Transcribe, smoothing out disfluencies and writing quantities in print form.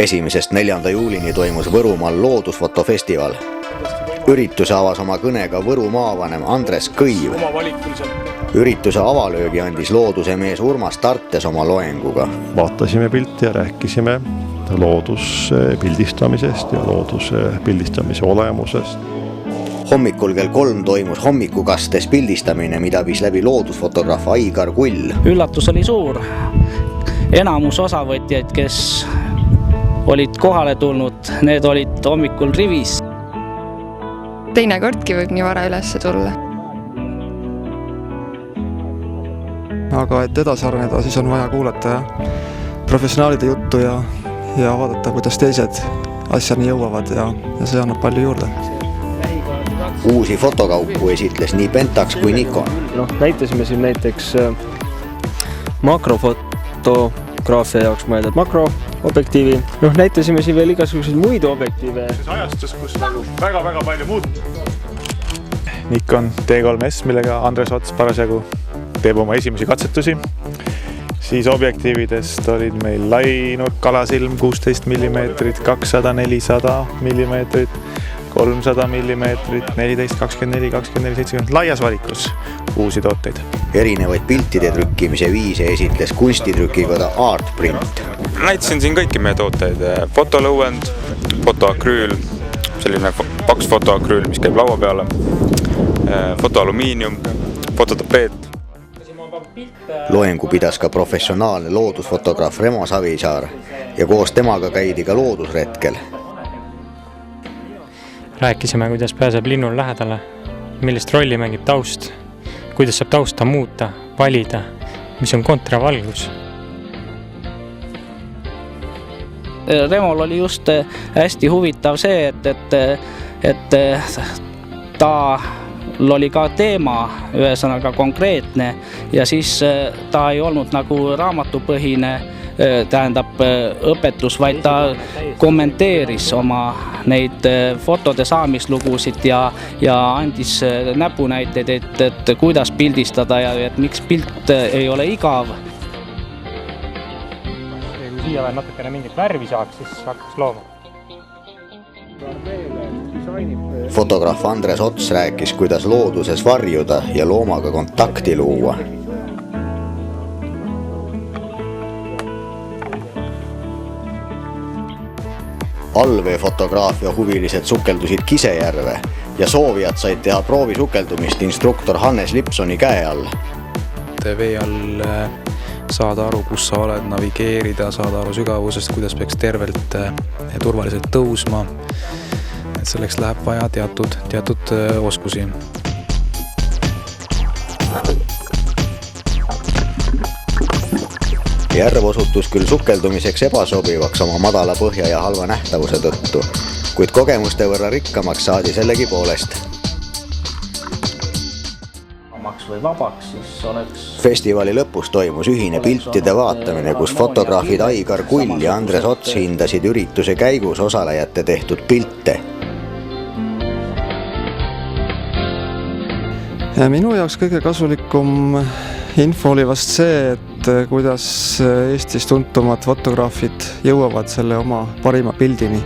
1.–4. juulini toimus Võrumaal loodusfotofestival. Ürituse avas oma kõnega Võru maavanem Andres Kõiv. Ürituse avalöögi andis looduse mees Urmas Tartes oma loenguga. Vaatasime pilti ja rääkisime looduse pildistamisest ja looduse pildistamise olemusest. Hommikul kell 3 toimus hommikukastes pildistamine, mida viis läbi loodusfotograaf Aigar Kull. Üllatus oli suur. Enamus osavõtjaid, kes olid kohale tulnud, need olid hommikul rivis. Teinekordki võib nii vara üles tulla. Aga et edasi areneda, siis on vaja kuulata professionaalide juttu ja vaadata, kuidas teised asjani jõuavad ja see annab palju juurde. Uusi fotokaupu esitles nii Pentax kui Nikon. Näitasime siin näiteks makrofotograafia jaoks mõeldud makroobjektiivi. Näitasime siin veel igasuguseid muid objektiive. Ajastus, kus väga palju muud. Nikon D3S, millega Andres Ots parasjagu teeb oma esimesi katsetusi. Siis objektiividest olid meil lainurk, kalasilm 16 mm, 200, 400 mm, 300 mm, 14, 24, 24, 70, laias valikus uusi tooteid. Erinevaid piltide trükkimise viise esitles kunstitrükikoda Artprint. Näitasin siin kõiki meie tooteid. Fotolõuend, fotoakrüül, selline paks fotoakrüül, mis käib laua peale, fotoalumiinium, fototapeet. Loengu pidas ka professionaalne loodusfotograaf Remo Savisaar ja koos temaga käidi ka loodusretkel. Rääkisime, kuidas pääseb linnul lähedale, millist rolli mängib taust, kuidas saab tausta muuta, valida, mis on kontravalgus. Remol oli just hästi huvitav see, et ta oli ka teema, ühesõnaga konkreetne ja siis ta ei olnud nagu raamatupõhine, tähendab õpetlus, vaid ta kommenteeris oma neid fotode saamislugusid ja andis näpunäiteid, et kuidas pildistada ja et miks pilt ei ole igav. Kui siia veel natukene mingit värvi saaks, siis hakkas looma. Fotograaf Andres Ots rääkis, kuidas looduses varjuda ja loomaga kontakti luua. Allveefotograafia huvilised sukeldusid Kisejärve ja soovijad said teha proovisukeldumist instruktor Hannes Lipsoni käe all. Vee all saada aru, kus sa oled, navigeerida, saada aru sügavusest, kuidas peaks tervelt ja turvaliselt tõusma. Et selleks läheb vaja teatud oskusi. Järv osutus küll sukeldumiseks ebasobivaks oma madala põhja ja halva nähtavuse tõttu, kuid kogemuste võrra rikkamaks saadi sellegi poolest. Või vabaks, siis oleks... Festivali lõpus toimus ühine piltide vaatamine, kus fotograafid Aigar Kull ja Andres Ots hindasid ürituse käigus osalejate tehtud pilte. Ja minu jaoks kõige kasulikum info oli vast see, et kuidas Eestis tuntumad fotograafid jõuavad selle oma parima pildini.